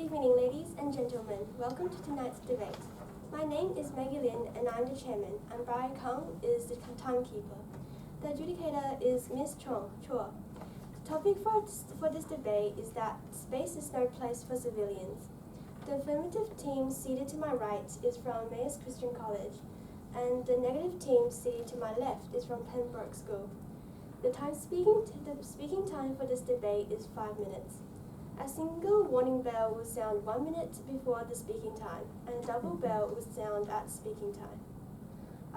evening, ladies and gentlemen. Welcome to tonight's debate. My name is Maggie Lin and I'm the chairman, and Brian Kong is the timekeeper. The adjudicator is Ms. Chua. The topic for this debate is that space is no place for civilians. The affirmative team seated to my right is from Emmaus Christian College, and the negative team seated to my left is from Pembroke School. The speaking time for this debate is 5 minutes. A single warning bell will sound 1 minute before the speaking time, and a double bell will sound at speaking time.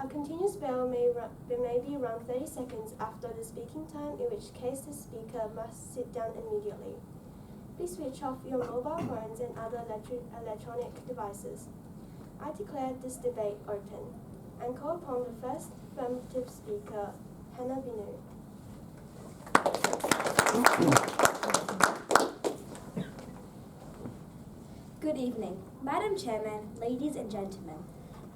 A continuous bell may be rung 30 seconds after the speaking time, in which case the speaker must sit down immediately. Please switch off your mobile phones and other electronic devices. I declare this debate open and call upon the first affirmative speaker, Hannah Binu. Good evening, Madam Chairman, ladies and gentlemen.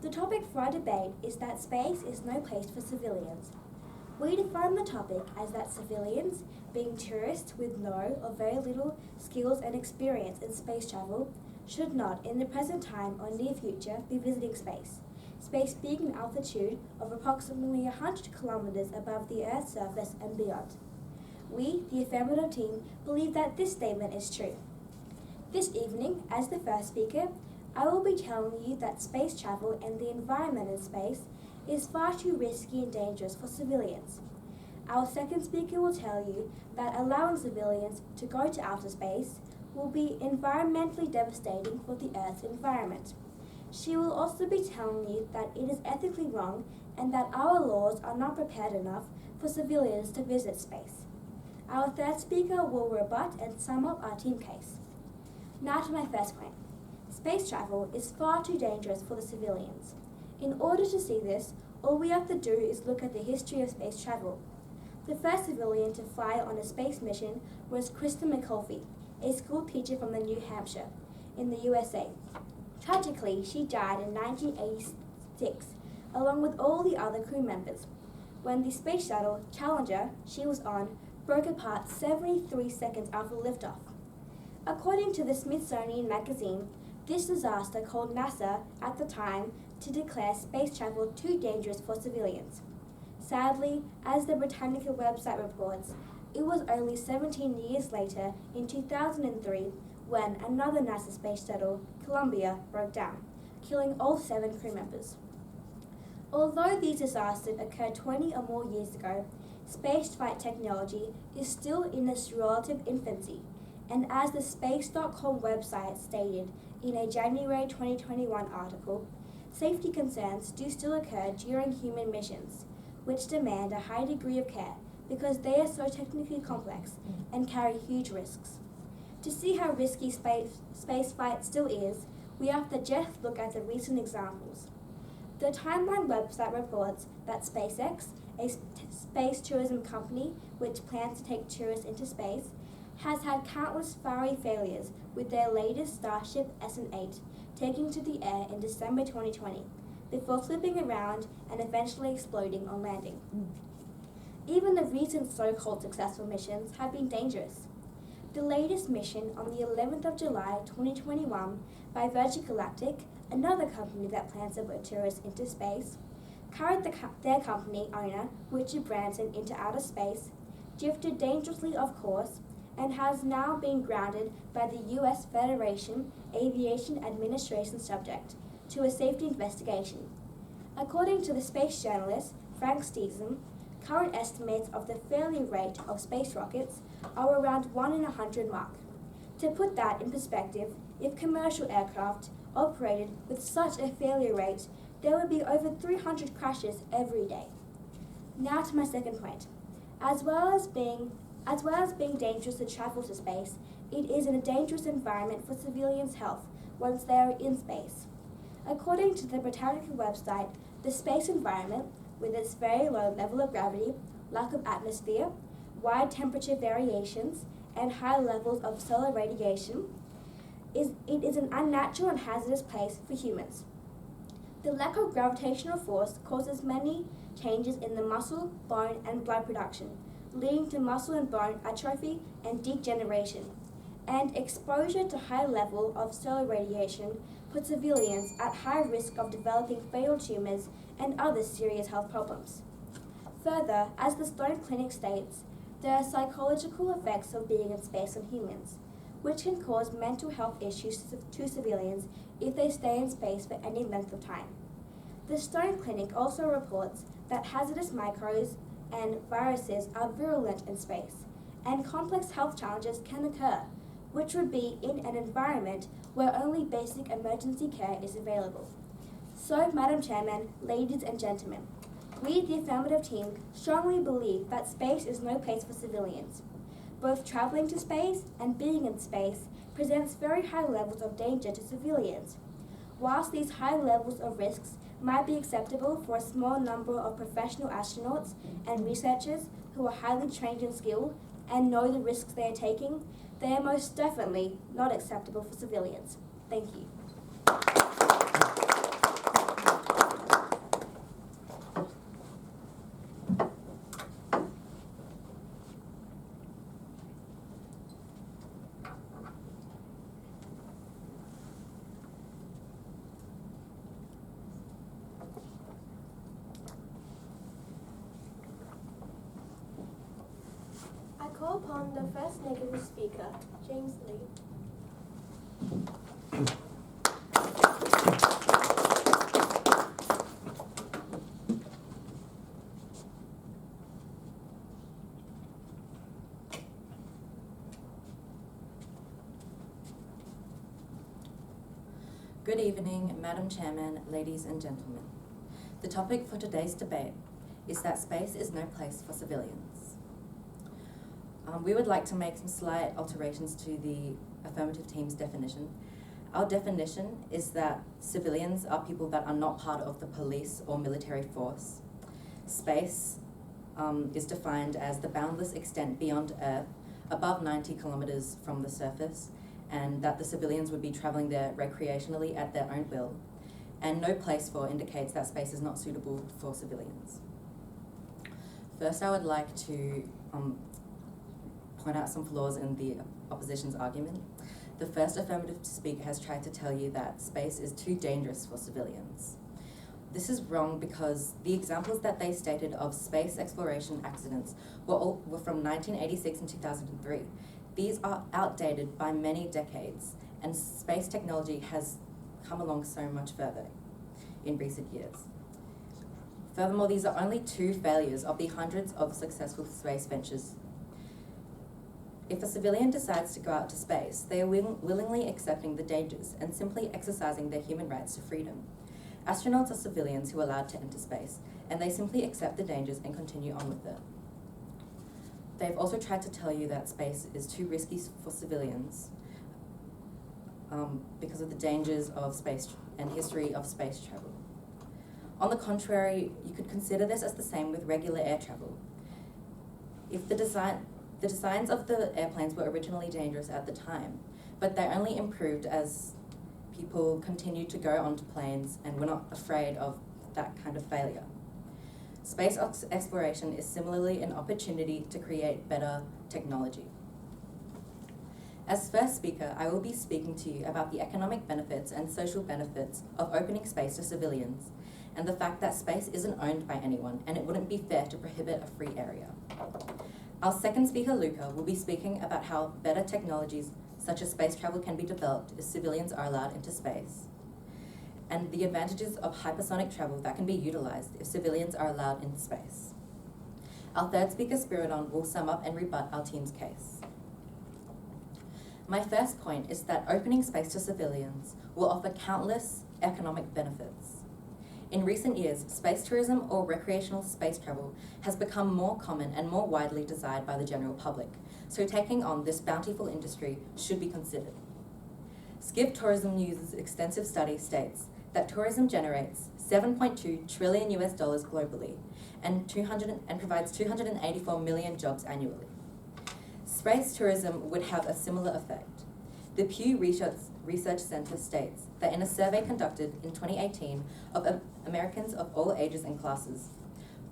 The topic for our debate is that space is no place for civilians. We define the topic as that civilians, being tourists with no or very little skills and experience in space travel, should not, in the present time or near future, be visiting space. Space being an altitude of approximately 100 kilometers above the Earth's surface and beyond. We, the affirmative team, believe that this statement is true. This evening, as the first speaker, I will be telling you that space travel and the environment in space is far too risky and dangerous for civilians. Our second speaker will tell you that allowing civilians to go to outer space will be environmentally devastating for the Earth's environment. She will also be telling you that it is ethically wrong and that our laws are not prepared enough for civilians to visit space. Our third speaker will rebut and sum up our team case. Now to my first point. Space travel is far too dangerous for the civilians. In order to see this, all we have to do is look at the history of space travel. The first civilian to fly on a space mission was Krista Mccolfey, a school teacher from New Hampshire, in the USA. Tragically, she died in 1986, along with all the other crew members, when the space shuttle Challenger she was on broke apart 73 seconds after liftoff. According to the Smithsonian Magazine, this disaster caused NASA at the time to declare space travel too dangerous for civilians. Sadly, as the Britannica website reports, it was only 17 years later, in 2003, when another NASA space shuttle, Columbia, broke down, killing all 7 crew members. Although these disasters occurred 20 or more years ago, spaceflight technology is still in its relative infancy. And as the Space.com website stated in a January 2021 article, safety concerns do still occur during human missions, which demand a high degree of care because they are so technically complex and carry huge risks. To see how risky spaceflight still is, we have to just look at the recent examples. The Timeline website reports that SpaceX, a space tourism company which plans to take tourists into space, has had countless fiery failures with their latest Starship SN8 taking to the air in December 2020, before flipping around and eventually exploding on landing. Even the recent so-called successful missions have been dangerous. The latest mission on the 11th of July 2021 by Virgin Galactic, another company that plans to put tourists into space, carried their company owner, Richard Branson, into outer space, drifted dangerously off course, and has now been grounded by the U.S. Federation Aviation Administration subject to a safety investigation. According to the space journalist Frank Stevenson, current estimates of the failure rate of space rockets are around 1 in 100 mark. To put that in perspective, if commercial aircraft operated with such a failure rate, there would be over 300 crashes every day. Now to my second point. As well as being dangerous to travel to space, it is in a dangerous environment for civilians' health once they are in space. According to the Britannica website, the space environment, with its very low level of gravity, lack of atmosphere, wide temperature variations, and high levels of solar radiation, it is an unnatural and hazardous place for humans. The lack of gravitational force causes many changes in the muscle, bone, and blood production, leading to muscle and bone atrophy and degeneration. and exposure to high level of solar radiation puts civilians at high risk of developing fatal tumours and other serious health problems. Further, as the Stone Clinic states, there are psychological effects of being in space on humans, which can cause mental health issues to civilians if they stay in space for any length of time. The Stone Clinic also reports that hazardous microbes and viruses are virulent in space, and complex health challenges can occur, which would be in an environment where only basic emergency care is available. So, Madam Chairman, ladies and gentlemen, we, the Affirmative team, strongly believe that space is no place for civilians. Both traveling to space and being in space presents very high levels of danger to civilians. Whilst these high levels of risks might be acceptable for a small number of professional astronauts and researchers who are highly trained and skilled and know the risks they are taking, they are most definitely not acceptable for civilians. Thank you. I call upon the first negative speaker, James Lee. Good evening, Madam Chairman, ladies and gentlemen. The topic for today's debate is that space is no place for civilians. We would like to make some slight alterations to the Affirmative team's definition. Our definition is that civilians are people that are not part of the police or military force. Space is defined as the boundless extent beyond Earth, above 90 kilometers from the surface, and that the civilians would be traveling there recreationally at their own will. And no place for indicates that space is not suitable for civilians. First, I would like to point out some flaws in the opposition's argument. The first affirmative speaker has tried to tell you that space is too dangerous for civilians. This is wrong because the examples that they stated of space exploration accidents were from 1986 and 2003. These are outdated by many decades, and space technology has come along so much further in recent years. Furthermore, these are only two failures of the hundreds of successful space ventures. If a civilian decides to go out to space, they are willingly accepting the dangers and simply exercising their human rights to freedom. Astronauts are civilians who are allowed to enter space, and they simply accept the dangers and continue on with it. They've also tried to tell you that space is too risky for civilians because of the dangers of space and history of space travel. On the contrary, you could consider this as the same with regular air travel. If the designs of the airplanes were originally dangerous at the time, but they only improved as people continued to go onto planes and were not afraid of that kind of failure. Space exploration is similarly an opportunity to create better technology. As first speaker, I will be speaking to you about the economic benefits and social benefits of opening space to civilians, and the fact that space isn't owned by anyone and it wouldn't be fair to prohibit a free area. Our second speaker, Luca, will be speaking about how better technologies such as space travel can be developed if civilians are allowed into space, and the advantages of hypersonic travel that can be utilized if civilians are allowed into space. Our third speaker, Rebuttal, will sum up and rebut our team's case. My first point is that opening space to civilians will offer countless economic benefits. In recent years, space tourism or recreational space travel has become more common and more widely desired by the general public, so taking on this bountiful industry should be considered. Skiff Tourism News' extensive study states that tourism generates $7.2 trillion globally and provides 284 million jobs annually. Space tourism would have a similar effect. The Pew Research Center states that in a survey conducted in 2018 of Americans of all ages and classes,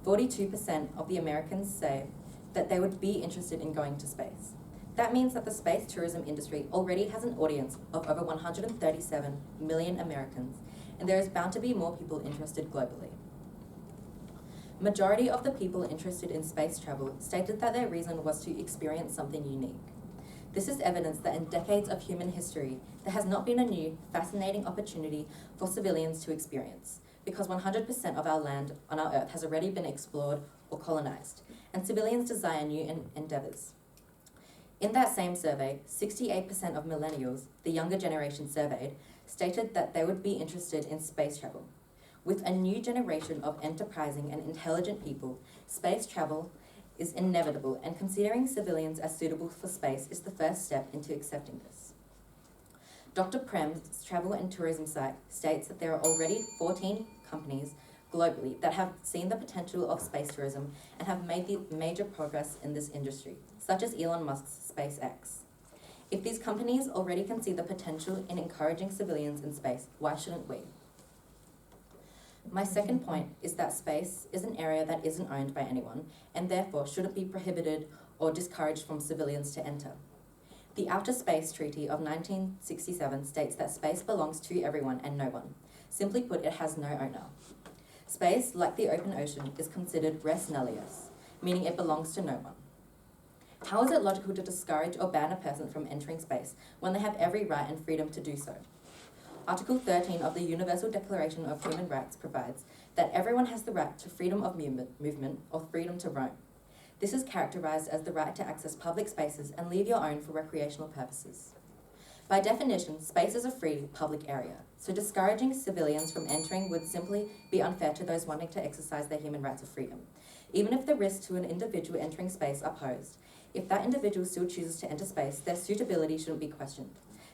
42% of the Americans say that they would be interested in going to space. That means that the space tourism industry already has an audience of over 137 million Americans, and there is bound to be more people interested globally. Majority of the people interested in space travel stated that their reason was to experience something unique. This is evidence that in decades of human history, there has not been a new, fascinating opportunity for civilians to experience, because 100% of our land on our Earth has already been explored or colonized, and civilians desire new endeavors. In that same survey, 68% of millennials, the younger generation surveyed, stated that they would be interested in space travel. With a new generation of enterprising and intelligent people, space travel is inevitable, and considering civilians as suitable for space is the first step into accepting this. Dr. Prem's travel and tourism site states that there are already 14 companies globally that have seen the potential of space tourism and have made the major progress in this industry, such as Elon Musk's SpaceX. If these companies already can see the potential in encouraging civilians in space, why shouldn't we? My second point is that space is an area that isn't owned by anyone and therefore shouldn't be prohibited or discouraged from civilians to enter. The Outer Space Treaty of 1967 states that space belongs to everyone and no one. Simply put, it has no owner. Space, like the open ocean, is considered res nullius, meaning it belongs to no one. How is it logical to discourage or ban a person from entering space when they have every right and freedom to do so? Article 13 of the Universal Declaration of Human Rights provides that everyone has the right to freedom of movement or freedom to roam. This is characterized as the right to access public spaces and leave your own for recreational purposes. By definition, space is a free public area, so discouraging civilians from entering would simply be unfair to those wanting to exercise their human rights of freedom. Even if the risks to an individual entering space are posed, if that individual still chooses to enter space, their suitability shouldn't be questioned.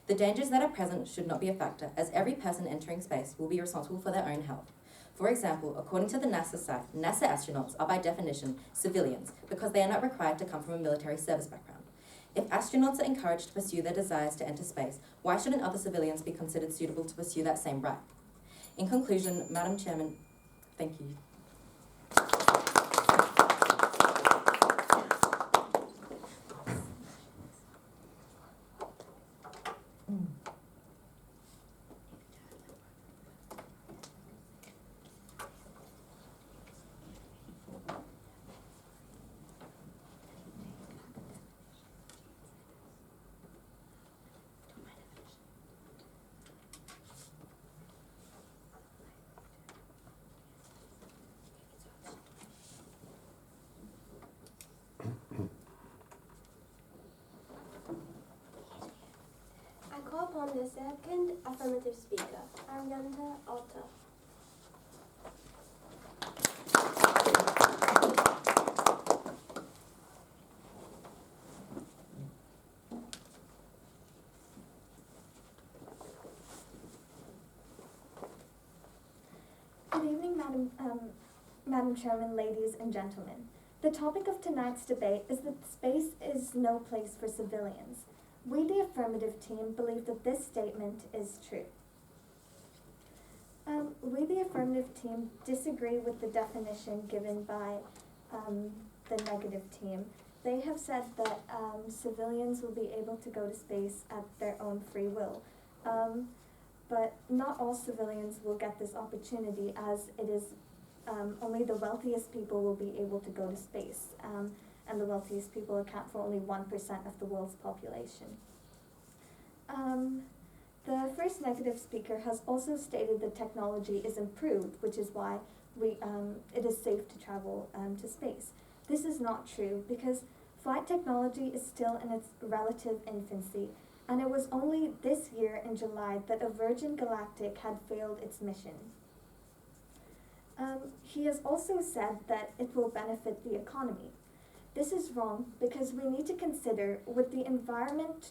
The dangers that are present should not be a factor, as every person entering space will be responsible for their own health. For example, according to the NASA site, NASA astronauts are by definition civilians because they are not required to come from a military service background. If astronauts are encouraged to pursue their desires to enter space, why shouldn't other civilians be considered suitable to pursue that same right? In conclusion, Madam Chairman, thank you. I call upon the second affirmative speaker, Arianda Alta. Good evening, Madam Chairman, ladies and gentlemen. The topic of tonight's debate is that space is no place for civilians. We, the affirmative team, believe that this statement is true. We, the affirmative team, disagree with the definition given by the negative team. They have said that civilians will be able to go to space at their own free will. But not all civilians will get this opportunity, as it is only the wealthiest people will be able to go to space. And the wealthiest people account for only 1% of the world's population. The first negative speaker has also stated that technology is improved, which is why it is safe to travel to space. This is not true, because flight technology is still in its relative infancy, and it was only this year in July that a Virgin Galactic had failed its mission. He has also said that it will benefit the economy. This is wrong, because we need to consider with the environmental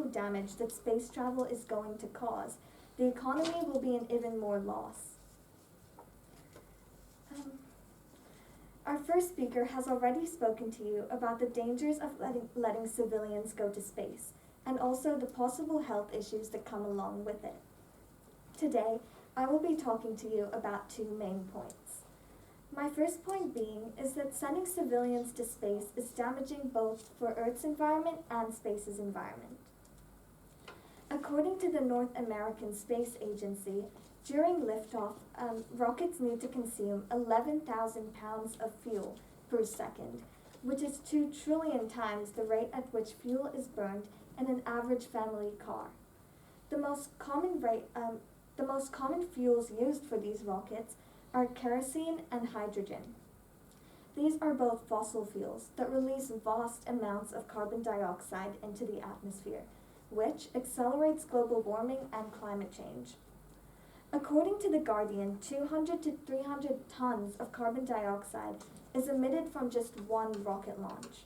damage that space travel is going to cause, the economy will be in even more loss. Our first speaker has already spoken to you about the dangers of letting civilians go to space, and also the possible health issues that come along with it. Today, I will be talking to you about two main points. My first point being is that sending civilians to space is damaging both for Earth's environment and space's environment. According to the North American Space Agency, during liftoff, rockets need to consume 11,000 pounds of fuel per second, which is 2 trillion times the rate at which fuel is burned in an average family car. The most common fuels used for these rockets are kerosene and hydrogen. These are both fossil fuels that release vast amounts of carbon dioxide into the atmosphere, which accelerates global warming and climate change. According to The Guardian, 200 to 300 tons of carbon dioxide is emitted from just one rocket launch.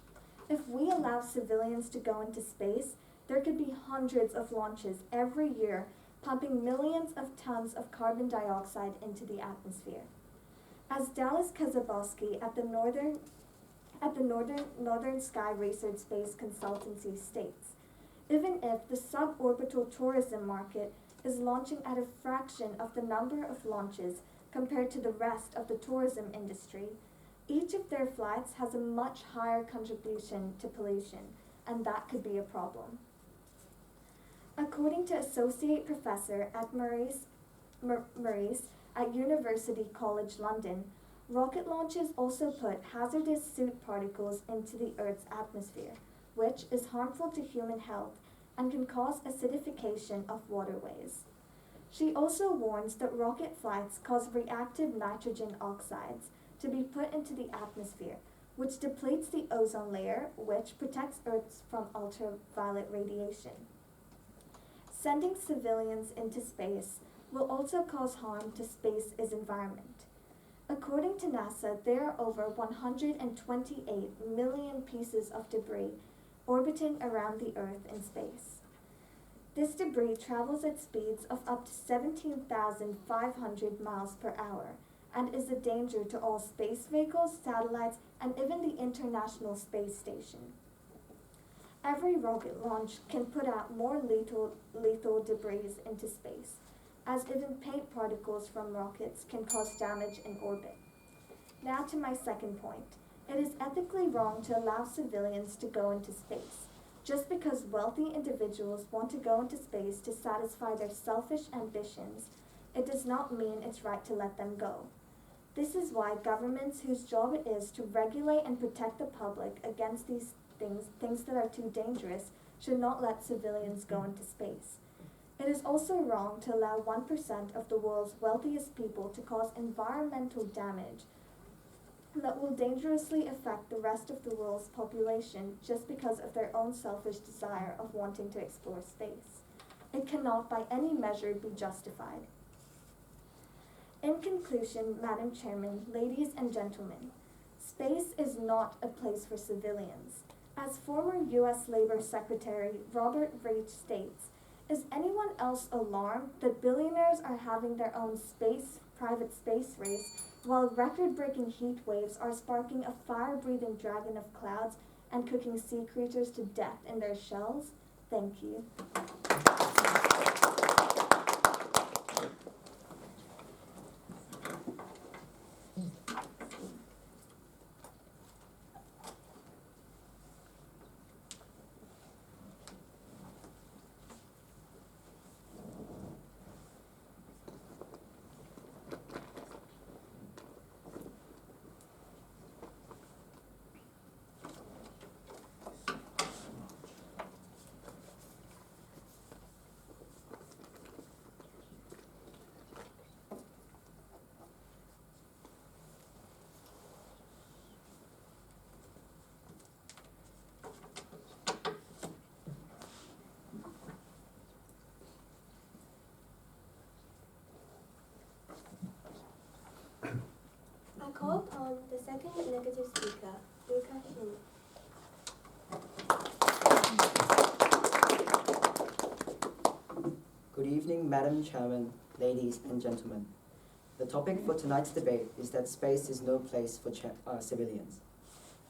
If we allow civilians to go into space, there could be hundreds of launches every year pumping millions of tons of carbon dioxide into the atmosphere. As Dallas Kazabowski at the Northern Sky Research Space Consultancy states, even if the suborbital tourism market is launching at a fraction of the number of launches compared to the rest of the tourism industry, each of their flights has a much higher contribution to pollution, and that could be a problem. According to Associate Professor at Maurice at University College London, rocket launches also put hazardous soot particles into the Earth's atmosphere, which is harmful to human health and can cause acidification of waterways. She also warns that rocket flights cause reactive nitrogen oxides to be put into the atmosphere, which depletes the ozone layer, which protects Earth from ultraviolet radiation. Sending civilians into space will also cause harm to space's environment. According to NASA, there are over 128 million pieces of debris orbiting around the Earth in space. This debris travels at speeds of up to 17,500 miles per hour and is a danger to all space vehicles, satellites, and even the International Space Station. Every rocket launch can put out more lethal debris into space, as even paint particles from rockets can cause damage in orbit. Now to my second point. It is ethically wrong to allow civilians to go into space. Just because wealthy individuals want to go into space to satisfy their selfish ambitions, it does not mean it's right to let them go. This is why governments whose job it is to regulate and protect the public against these things that are too dangerous, should not let civilians go into space. It is also wrong to allow 1% of the world's wealthiest people to cause environmental damage that will dangerously affect the rest of the world's population just because of their own selfish desire of wanting to explore space. It cannot by any measure be justified. In conclusion, Madam Chairman, ladies and gentlemen, space is not a place for civilians. As former U.S. Labor Secretary Robert Reich states, is anyone else alarmed that billionaires are having their own private space race, while record-breaking heat waves are sparking a fire-breathing dragon of clouds and cooking sea creatures to death in their shells? Thank you. I call upon the second negative speaker, Luca Hin. Good evening, Madam Chairman, ladies and gentlemen. The topic for tonight's debate is that space is no place for civilians.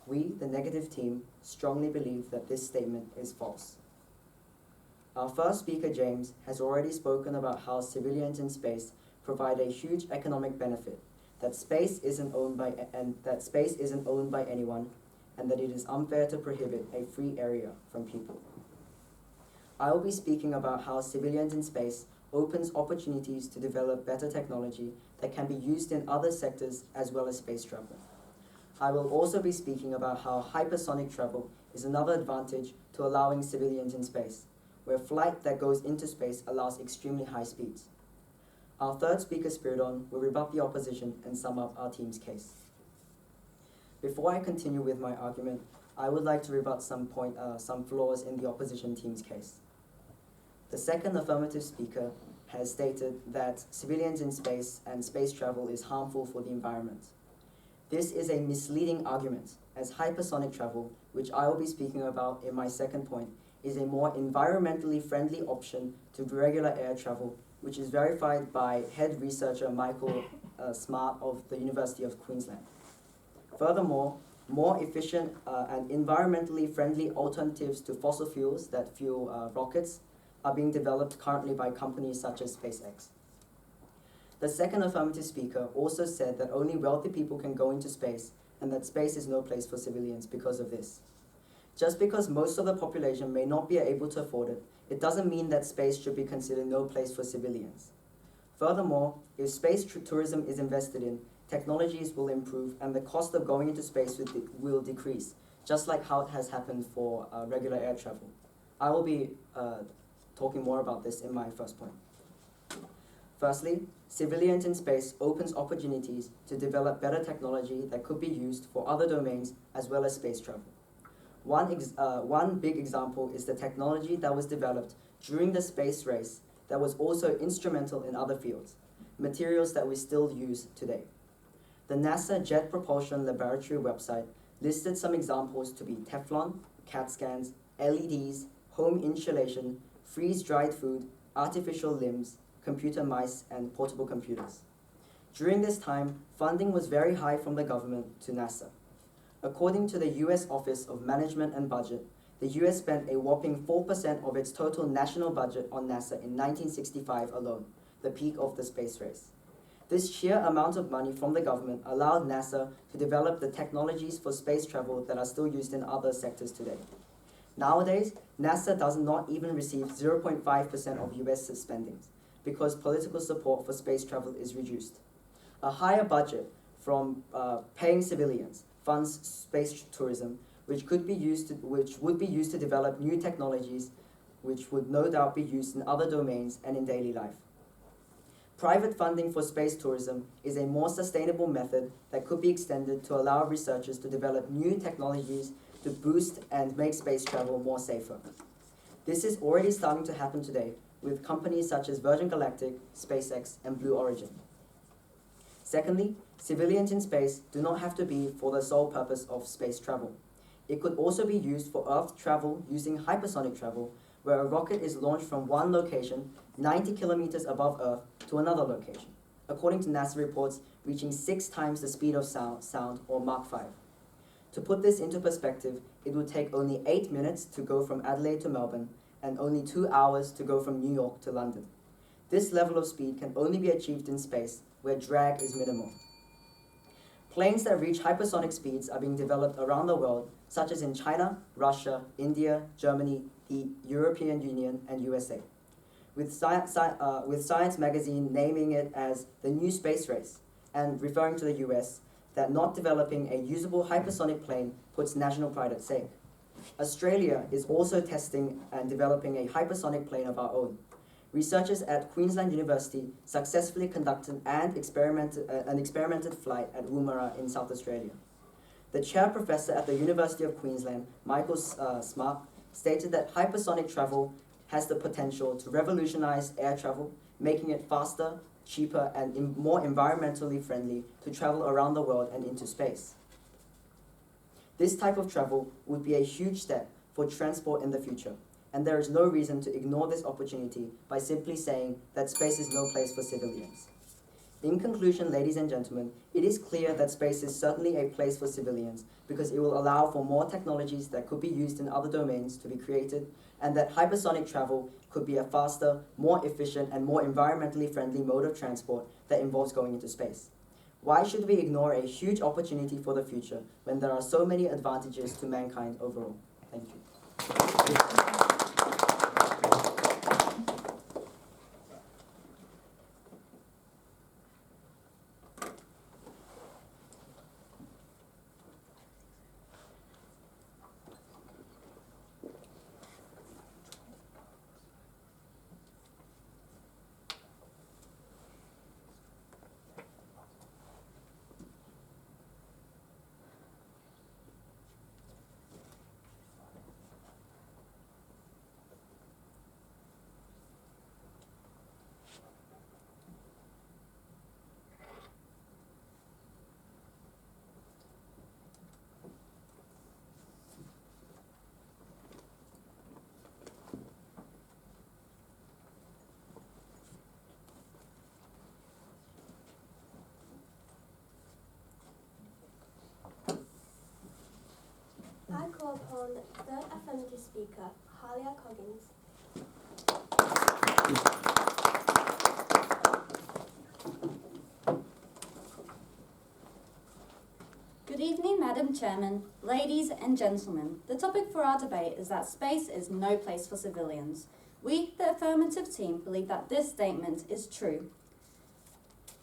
We, the negative team, strongly believe that this statement is false. Our first speaker, James, has already spoken about how civilians in space provide a huge economic benefit that space isn't owned by anyone, and that it is unfair to prohibit a free area from people. I will be speaking about how civilians in space opens opportunities to develop better technology that can be used in other sectors as well as space travel. I will also be speaking about how hypersonic travel is another advantage to allowing civilians in space, where flight that goes into space allows extremely high speeds. Our third speaker, Spiridon, will rebut the opposition and sum up our team's case. Before I continue with my argument, I would like to rebut some flaws in the opposition team's case. The second affirmative speaker has stated that civilians in space and space travel is harmful for the environment. This is a misleading argument, as hypersonic travel, which I will be speaking about in my second point, is a more environmentally friendly option to regular air travel, which is verified by head researcher Michael Smart of the University of Queensland. Furthermore, more efficient and environmentally friendly alternatives to fossil fuels that fuel rockets are being developed currently by companies such as SpaceX. The second affirmative speaker also said that only wealthy people can go into space and that space is no place for civilians because of this. Just because most of the population may not be able to afford it, it doesn't mean that space should be considered no place for civilians. Furthermore, if space tourism is invested in, technologies will improve and the cost of going into space will decrease, just like how it has happened for regular air travel. I will be talking more about this in my first point. Firstly, civilians in space opens opportunities to develop better technology that could be used for other domains as well as space travel. One big example is the technology that was developed during the space race that was also instrumental in other fields, materials that we still use today. The NASA Jet Propulsion Laboratory website listed some examples to be Teflon, CAT scans, LEDs, home insulation, freeze-dried food, artificial limbs, computer mice, and portable computers. During this time, funding was very high from the government to NASA. According to the US Office of Management and Budget, the US spent a whopping 4% of its total national budget on NASA in 1965 alone, the peak of the space race. This sheer amount of money from the government allowed NASA to develop the technologies for space travel that are still used in other sectors today. Nowadays, NASA does not even receive 0.5% of US spending because political support for space travel is reduced. A higher budget from paying civilians funds space tourism, which would be used to develop new technologies, which would no doubt be used in other domains and in daily life. Private funding for space tourism is a more sustainable method that could be extended to allow researchers to develop new technologies to boost and make space travel more safer. This is already starting to happen today with companies such as Virgin Galactic, SpaceX, and Blue Origin. Secondly, civilians in space do not have to be for the sole purpose of space travel. It could also be used for Earth travel using hypersonic travel, where a rocket is launched from one location 90 kilometers above Earth to another location, according to NASA reports reaching 6 times the speed of sound or Mach 5. To put this into perspective, it would take only 8 minutes to go from Adelaide to Melbourne and only 2 hours to go from New York to London. This level of speed can only be achieved in space, where drag is minimal. Planes that reach hypersonic speeds are being developed around the world, such as in China, Russia, India, Germany, the European Union, and USA. With Science magazine naming it as the new space race, and referring to the US, that not developing a usable hypersonic plane puts national pride at stake. Australia is also testing and developing a hypersonic plane of our own. Researchers at Queensland University successfully conducted an experimented flight at Woomera in South Australia. The chair professor at the University of Queensland, Michael Smart, stated that hypersonic travel has the potential to revolutionize air travel, making it faster, cheaper, and more environmentally friendly to travel around the world and into space. This type of travel would be a huge step for transport in the future, and there is no reason to ignore this opportunity by simply saying that space is no place for civilians. In conclusion, ladies and gentlemen, it is clear that space is certainly a place for civilians because it will allow for more technologies that could be used in other domains to be created, and that hypersonic travel could be a faster, more efficient, and more environmentally friendly mode of transport that involves going into space. Why should we ignore a huge opportunity for the future when there are so many advantages to mankind overall? Thank you. I call upon third affirmative speaker, Halia Coggins. Good evening, Madam Chairman, ladies and gentlemen. The topic for our debate is that space is no place for civilians. We, the affirmative team, believe that this statement is true.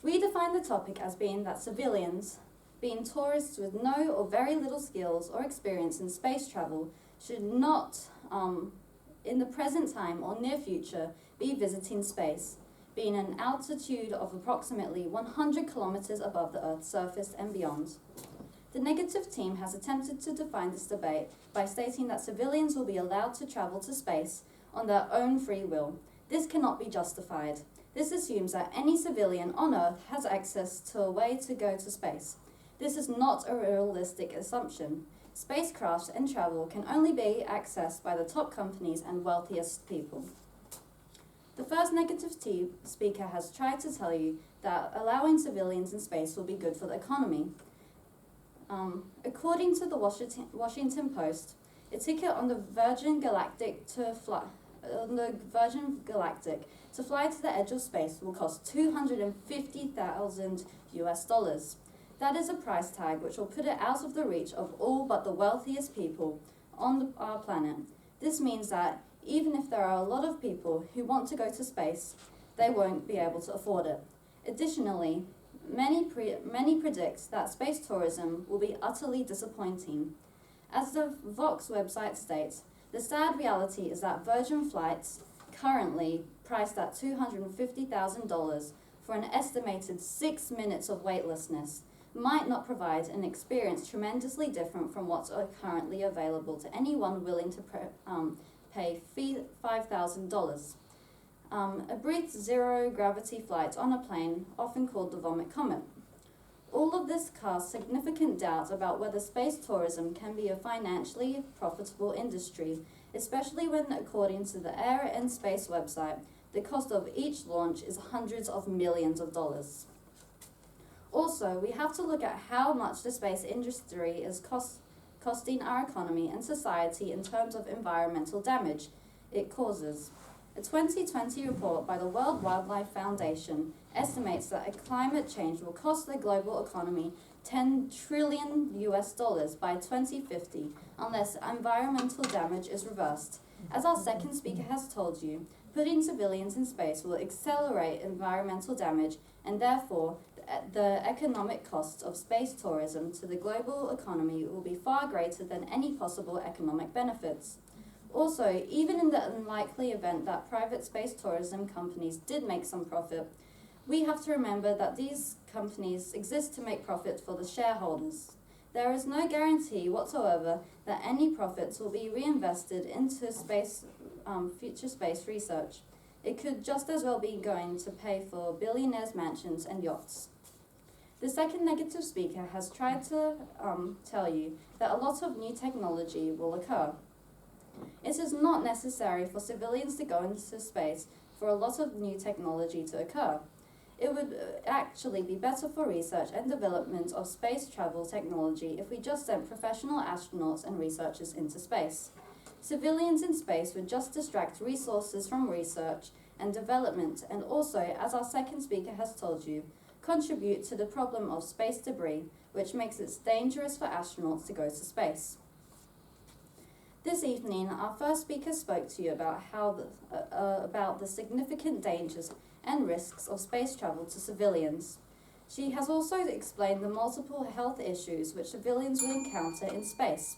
We define the topic as being that civilians, being tourists with no or very little skills or experience in space travel, should not, in the present time or near future, be visiting space, being an altitude of approximately 100 kilometers above the Earth's surface and beyond. The negative team has attempted to define this debate by stating that civilians will be allowed to travel to space on their own free will. This cannot be justified. This assumes that any civilian on Earth has access to a way to go to space. This is not a realistic assumption. Spacecraft and travel can only be accessed by the top companies and wealthiest people. The first negative speaker has tried to tell you that allowing civilians in space will be good for the economy. According to the Washington Post, a ticket on the Virgin Galactic to fly to the edge of space will cost $250,000 US. That is a price tag which will put it out of the reach of all but the wealthiest people on our planet. This means that even if there are a lot of people who want to go to space, they won't be able to afford it. Additionally, many predict that space tourism will be utterly disappointing. As the Vox website states, the sad reality is that Virgin flights, currently priced at $250,000 for an estimated 6 minutes of weightlessness, might not provide an experience tremendously different from what's currently available to anyone willing to pay $5,000. A brief zero-gravity flight on a plane, often called the Vomit Comet. All of this casts significant doubt about whether space tourism can be a financially profitable industry, especially when, according to the Air and Space website, the cost of each launch is hundreds of millions of dollars. Also, we have to look at how much the space industry is costing our economy and society in terms of environmental damage it causes. A 2020 report by the World Wildlife Foundation estimates that a climate change will cost the global economy $10 trillion US by 2050 unless environmental damage is reversed. As our second speaker has told you, putting civilians in space will accelerate environmental damage and therefore the economic costs of space tourism to the global economy will be far greater than any possible economic benefits. Also, even in the unlikely event that private space tourism companies did make some profit, we have to remember that these companies exist to make profit for the shareholders. There is no guarantee whatsoever that any profits will be reinvested into future space research. It could just as well be going to pay for billionaires' mansions and yachts. The second negative speaker has tried to tell you that a lot of new technology will occur. It is not necessary for civilians to go into space for a lot of new technology to occur. It would actually be better for research and development of space travel technology if we just sent professional astronauts and researchers into space. Civilians in space would just distract resources from research and development, and also, as our second speaker has told you, contribute to the problem of space debris, which makes it dangerous for astronauts to go to space. This evening, our first speaker spoke to you about about the significant dangers and risks of space travel to civilians. She has also explained the multiple health issues which civilians will encounter in space.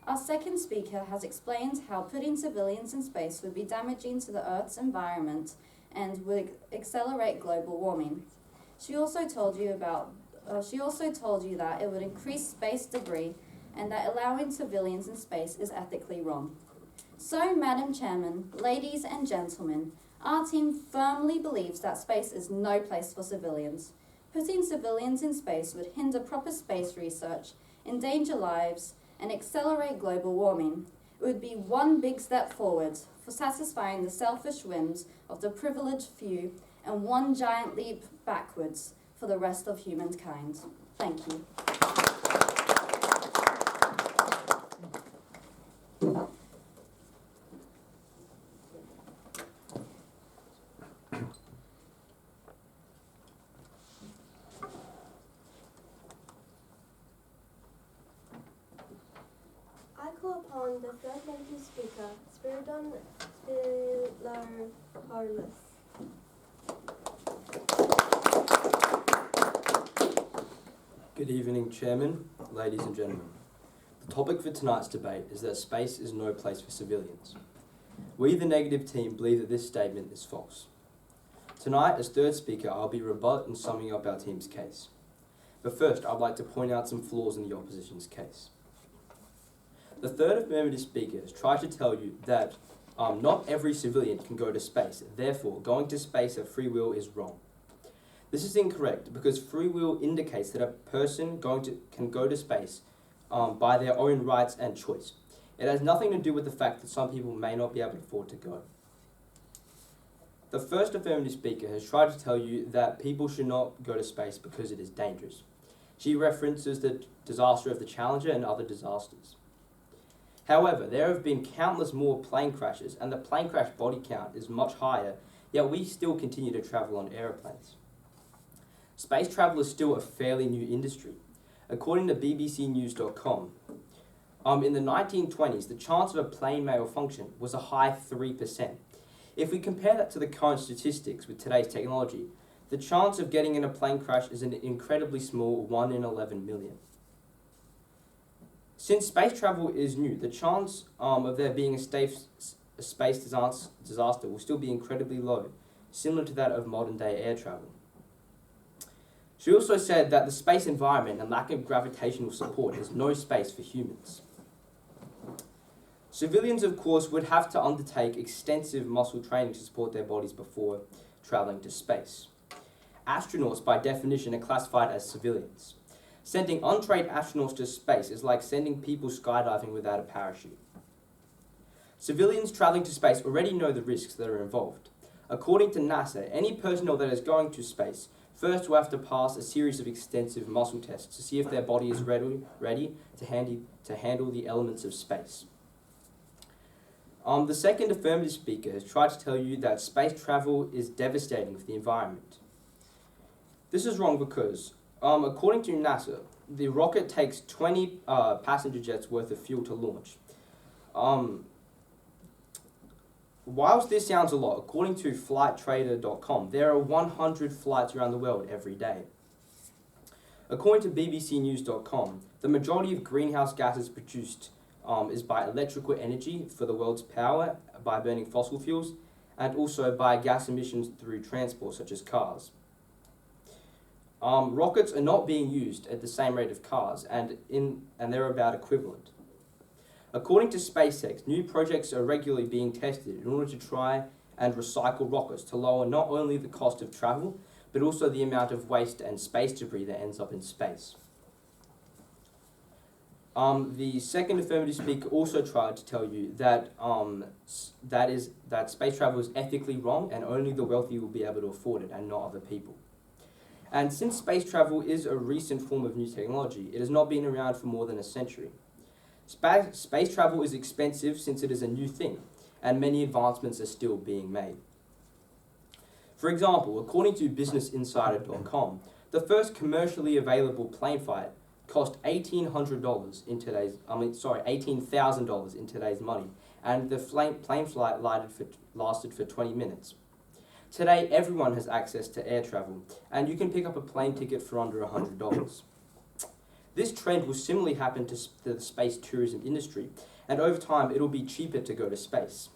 Our second speaker has explained how putting civilians in space would be damaging to the Earth's environment and would accelerate global warming. She also told you that it would increase space debris and that allowing civilians in space is ethically wrong. So, Madam Chairman, ladies and gentlemen, our team firmly believes that space is no place for civilians. Putting civilians in space would hinder proper space research, endanger lives, and accelerate global warming. It would be one big step forward for satisfying the selfish whims of the privileged few and one giant leap backwards for the rest of humankind. Thank you. I call upon the third negative speaker, Spiridon Spilarparlis. Good evening, Chairman, ladies and gentlemen. The topic for tonight's debate is that space is no place for civilians. We, the negative team, believe that this statement is false. Tonight, as third speaker, I'll be rebutting and summing up our team's case. But first, I'd like to point out some flaws in the opposition's case. The third affirmative speaker has tried to tell you that not every civilian can go to space, therefore going to space of free will is wrong. This is incorrect because free will indicates that a person can go to space by their own rights and choice. It has nothing to do with the fact that some people may not be able to afford to go. The first affirmative speaker has tried to tell you that people should not go to space because it is dangerous. She references the disaster of the Challenger and other disasters. However, there have been countless more plane crashes and the plane crash body count is much higher, yet we still continue to travel on aeroplanes. Space travel is still a fairly new industry. According to bbcnews.com, in the 1920s, the chance of a plane malfunction was a high 3%. If we compare that to the current statistics with today's technology, the chance of getting in a plane crash is an incredibly small 1 in 11 million. Since space travel is new, the chance of there being a space disaster will still be incredibly low, similar to that of modern-day air travel. She also said that the space environment and lack of gravitational support is no space for humans. Civilians, of course, would have to undertake extensive muscle training to support their bodies before traveling to space. Astronauts, by definition, are classified as civilians. Sending untrained astronauts to space is like sending people skydiving without a parachute. Civilians traveling to space already know the risks that are involved. According to NASA, any personnel that is going to space first will have to pass a series of extensive muscle tests to see if their body is ready to handle the elements of space. The second affirmative speaker has tried to tell you that space travel is devastating for the environment. This is wrong because, according to NASA, the rocket takes 20 passenger jets worth of fuel to launch. Whilst this sounds a lot, according to flighttrader.com, there are 100 flights around the world every day. According to bbcnews.com, the majority of greenhouse gases produced is by electrical energy for the world's power, by burning fossil fuels, and also by gas emissions through transport, such as cars. Rockets are not being used at the same rate of cars, and they're about equivalent. According to SpaceX, new projects are regularly being tested in order to try and recycle rockets to lower not only the cost of travel, but also the amount of waste and space debris that ends up in space. The second affirmative speaker also tried to tell you that that space travel is ethically wrong and only the wealthy will be able to afford it and not other people. And since space travel is a recent form of new technology, it has not been around for more than a century. Space travel is expensive since it is a new thing, and many advancements are still being made. For example, according to BusinessInsider.com, the first commercially available plane flight cost $1,800 in today's, $18,000 in today's money, and the plane flight lasted for 20 minutes. Today, everyone has access to air travel, and you can pick up a plane ticket for under $100. This trend will similarly happen to the space tourism industry, and over time, it'll be cheaper to go to space.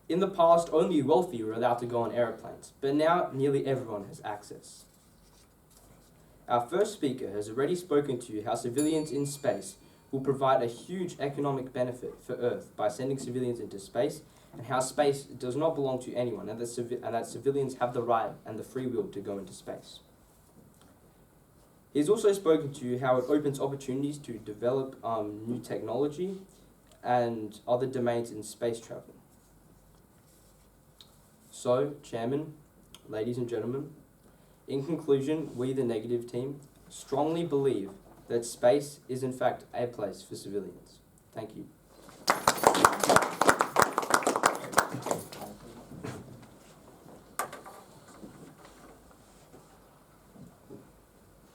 In the past, only wealthy were allowed to go on aeroplanes, but now nearly everyone has access. Our first speaker has already spoken to you how civilians in space will provide a huge economic benefit for Earth by sending civilians into space, and how space does not belong to anyone, and that civilians have the right and the free will to go into space. He's also spoken to you how it opens opportunities to develop new technology and other domains in space travel. So, Chairman, ladies and gentlemen, in conclusion, we, the negative team, strongly believe that space is in fact a place for civilians. Thank you.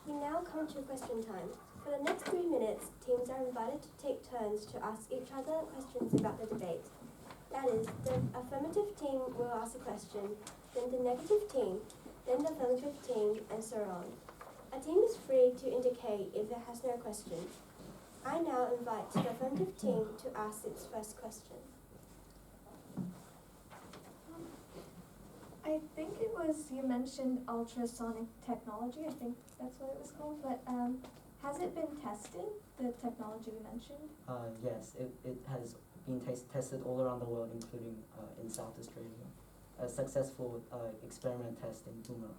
We now come to question time. For the next 3 minutes, teams are invited to take turns to ask each other questions about the debate. That is, the affirmative team will ask a question, then the negative team, then the affirmative team, and so on. A team is free to indicate if it has no question. I now invite the affirmative team to ask its first question. I think it was, you mentioned ultrasonic technology, I think that's what it was called, but has it been tested, the technology you mentioned? Yes, it has been tested all around the world, including in South Australia. A successful experiment test in Pembroke.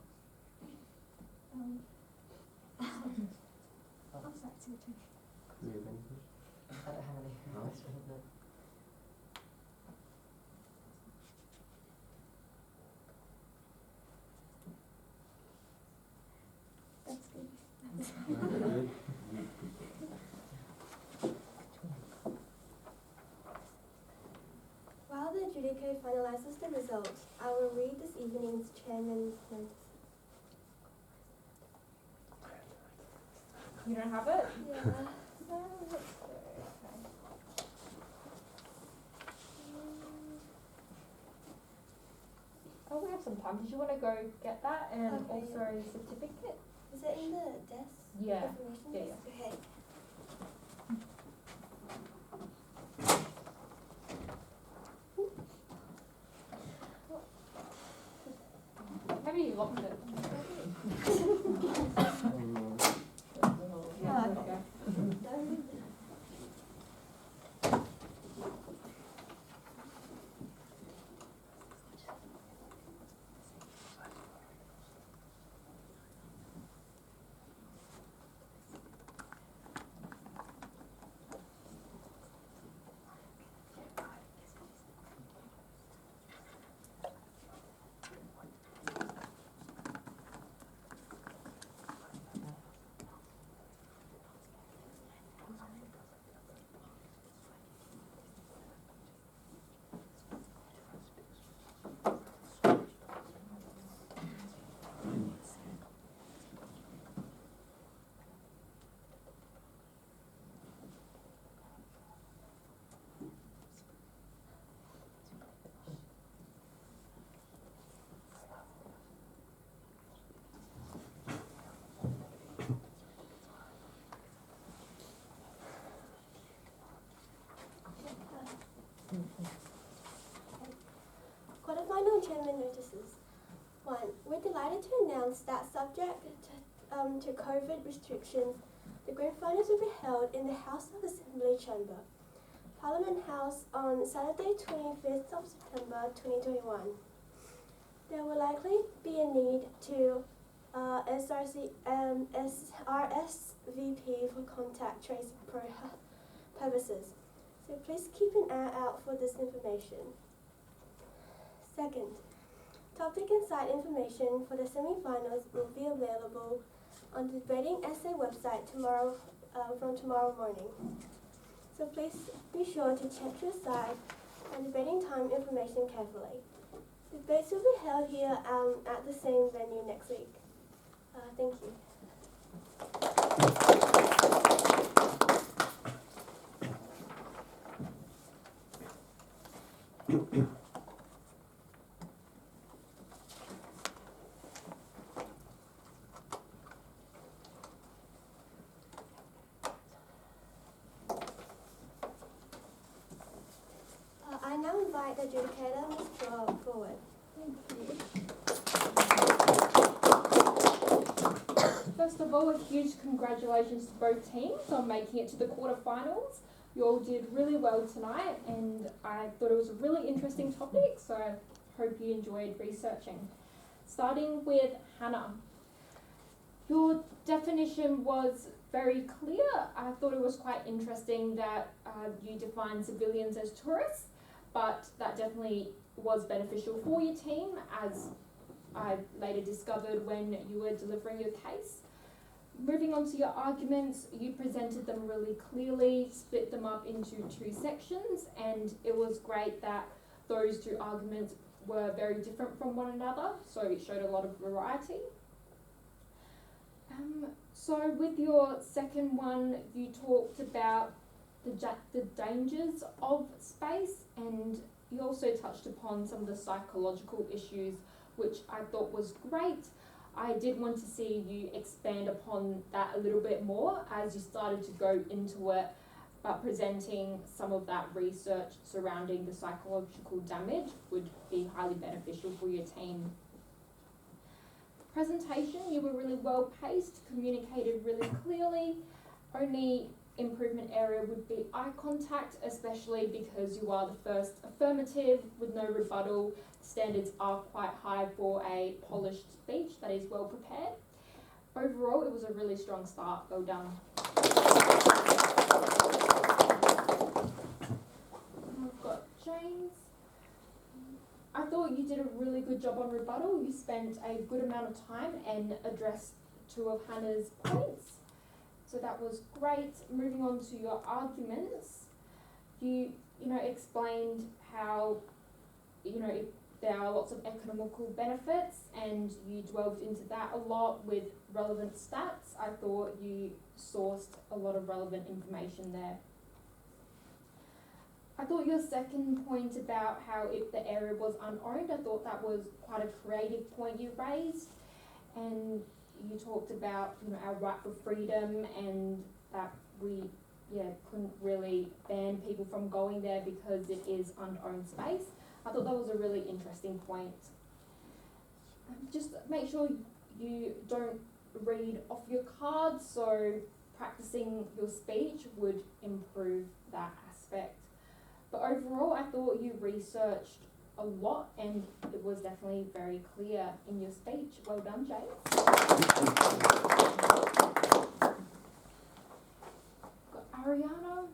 I'm sorry, it's your turn. I don't have any questions. That's good. While the adjudicator finalizes the results, I will read this evening's chairman's notice. You don't have it? Yeah. Oh, we have some time. Did you want to go get that and Okay. also a certificate? Is it in the desk? Yeah. Information Yeah, desk? Okay. Maybe you locked it. Yeah. Okay. Quarterfinal chairman notices. 1. We're delighted to announce that subject to COVID restrictions, the grand finals will be held in the House of Assembly chamber, Parliament House, on Saturday 25th of September 2021. There will likely be a need to RSVP for contact tracing purposes, so please keep an eye out for this information. 2nd, topic and site information for the semi-finals will be available on the Debating Essay website from tomorrow morning. So please be sure to check your site and debating time information carefully. Debates will be held here at the same venue next week. Thank you. I now invite the adjudicator, Ms. Chua, forward. First of all, a huge congratulations to both teams on making it to the quarterfinals. You all did really well tonight, and I thought it was a really interesting topic, so I hope you enjoyed researching. Starting with Hannah. Your definition was very clear. I thought it was quite interesting that you defined civilians as tourists, but that definitely was beneficial for your team, as I later discovered when you were delivering your case. Moving on to your arguments, you presented them really clearly, split them up into two sections, and it was great that those two arguments were very different from one another, so it showed a lot of variety. So with your second one, you talked about the dangers of space, and you also touched upon some of the psychological issues, which I thought was great. I did want to see you expand upon that a little bit more as you started to go into it, but presenting some of that research surrounding the psychological damage would be highly beneficial for your team. Presentation, you were really well paced, communicated really clearly. Only improvement area would be eye contact, especially because you are the first affirmative with no rebuttal. Standards are quite high for a polished speech that is well prepared. Overall, it was a really strong start. Well done. I've got James. I thought you did a really good job on rebuttal. You spent a good amount of time and addressed two of Hannah's points. So that was great. Moving on to your arguments, you explained how, there are lots of economical benefits, and you delved into that a lot with relevant stats. I thought you sourced a lot of relevant information there. I thought your second point about how if the area was unowned, I thought that was quite a creative point you raised, and you talked about our right for freedom and that we couldn't really ban people from going there because it is unowned space. I thought that was a really interesting point. Just make sure you don't read off your cards, so practicing your speech would improve that aspect. But overall, I thought you researched a lot, and it was definitely very clear in your speech. Well done, James. Got Ariana.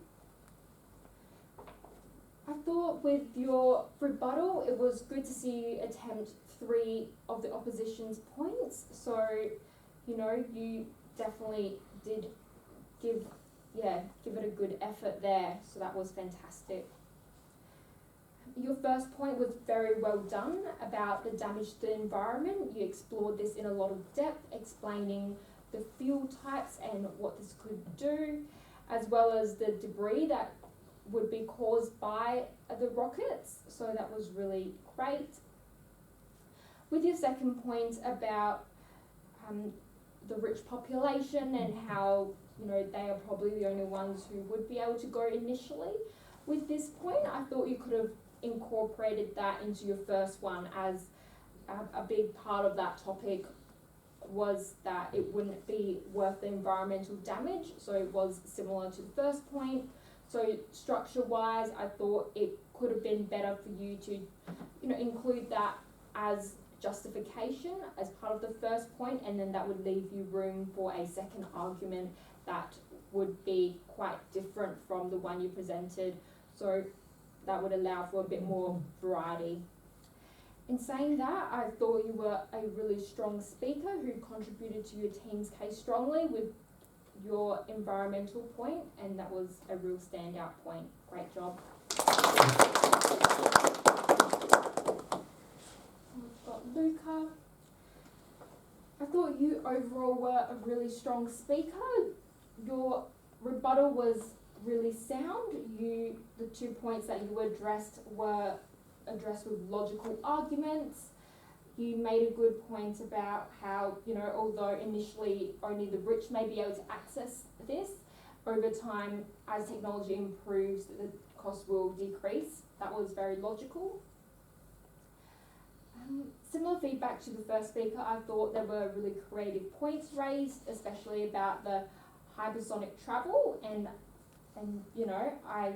I thought with your rebuttal, it was good to see you attempt 3 of the opposition's points. So, you definitely did give it a good effort there. So that was fantastic. Your first point was very well done about the damage to the environment. You explored this in a lot of depth, explaining the fuel types and what this could do, as well as the debris that would be caused by the rockets. So that was really great. With your second point about the rich population and how they are probably the only ones who would be able to go initially, with this point I thought you could have incorporated that into your first one, as a big part of that topic was that it wouldn't be worth the environmental damage, so it was similar to the first point. So structure wise, I thought it could have been better for you to include that as justification as part of the first point, and then that would leave you room for a second argument that would be quite different from the one you presented. So that would allow for a bit more variety. In saying that, I thought you were a really strong speaker who contributed to your team's case strongly with your environmental point, and that was a real standout point. Great job. thought you overall were a really strong speaker. Your rebuttal was really sound. The 2 points that you addressed were addressed with logical arguments. You made a good point about how, although initially only the rich may be able to access this, over time, as technology improves, the cost will decrease. That was very logical. Similar feedback to the first speaker, I thought there were really creative points raised, especially about the hypersonic travel, and I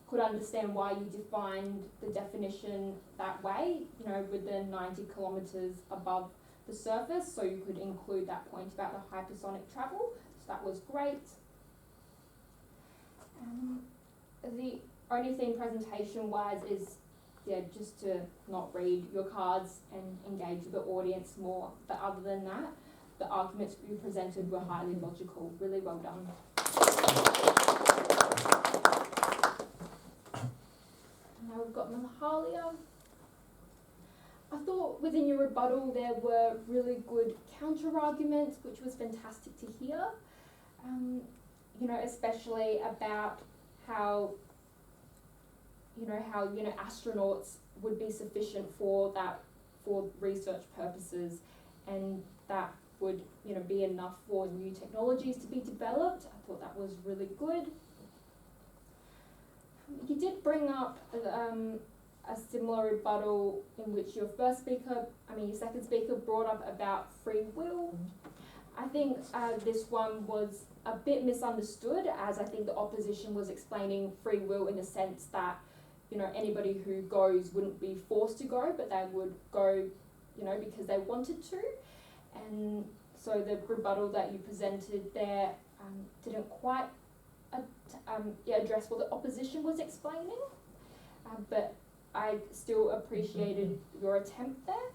could understand why you defined the definition that way, with the 90 kilometres above the surface, so you could include that point about the hypersonic travel, so that was great. The only thing presentation-wise is, just to not read your cards and engage with the audience more, but other than that, the arguments you presented were highly logical. Really well done. Now we've got Mahalia. I thought within your rebuttal there were really good counter-arguments, which was fantastic to hear. Especially about how astronauts would be sufficient for research purposes, and that would, be enough for new technologies to be developed. I thought that was really good. You did bring up a similar rebuttal in which your second speaker brought up about free will. I think this one was a bit misunderstood, as I think the opposition was explaining free will in the sense that, anybody who goes wouldn't be forced to go, but they would go, because they wanted to. And so the rebuttal that you presented there didn't quite address what the opposition was explaining, but I still appreciated your attempt there.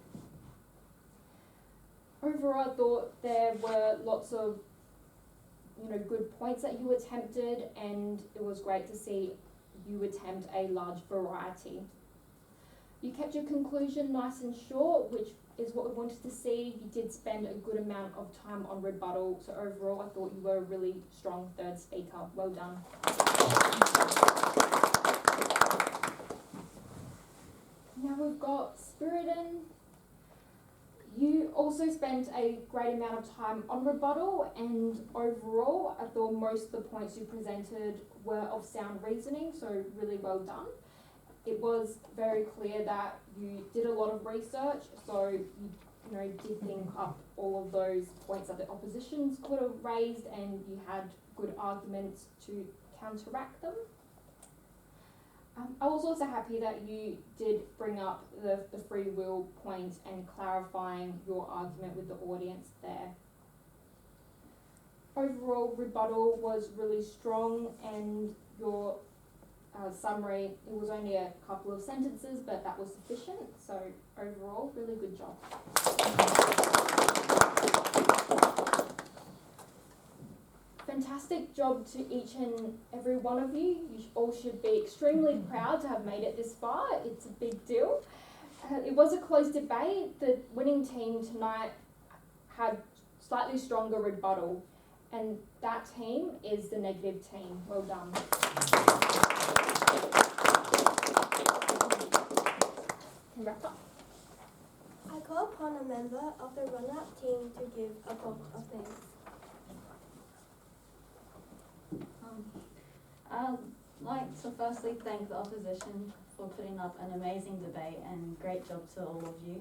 Overall, I thought there were lots of, good points that you attempted, and it was great to see you attempt a large variety. You kept your conclusion nice and short, which is what we wanted to see. You did spend a good amount of time on rebuttal, so overall I thought you were a really strong third speaker. Well done. Now we've got Spiriton. You also spent a great amount of time on rebuttal, and overall I thought most of the points you presented were of sound reasoning, so really well done. It was very clear that you did a lot of research, so you did think up all of those points that the oppositions could have raised, and you had good arguments to counteract them. I was also happy that you did bring up the free will point and clarifying your argument with the audience there. Overall, rebuttal was really strong, and your summary, it was only a couple of sentences, but that was sufficient. So overall, really good job. Fantastic job to each and every one of you. You all should be extremely proud to have made it this far. It's a big deal. It was a close debate. The winning team tonight had slightly stronger rebuttal, and that team is the negative team. Well done. Can wrap up. I call upon a member of the run-up team to give a vote of thanks. I'd like to firstly thank the opposition for putting up an amazing debate, and great job to all of you.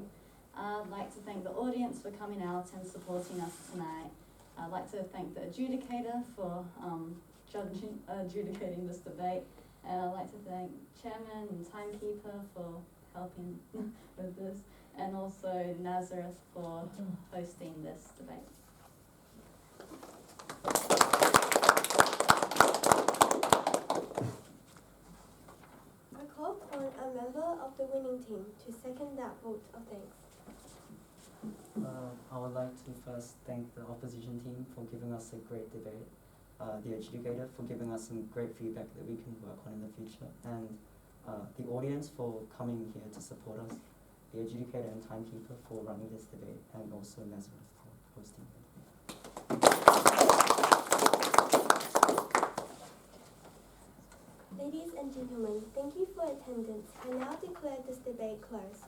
I'd like to thank the audience for coming out and supporting us tonight. I'd like to thank the adjudicator for adjudicating this debate, and I'd like to thank Chairman and Timekeeper for helping with this, and also Nazareth for hosting this debate. I call upon a member of the winning team to second that vote of thanks. I would like to first thank the opposition team for giving us a great debate, the adjudicator for giving us some great feedback that we can work on in the future, and the audience for coming here to support us, the adjudicator and timekeeper for running this debate, and also Nazareth. hosting. Ladies and gentlemen, thank you for attendance. I now declare this debate closed.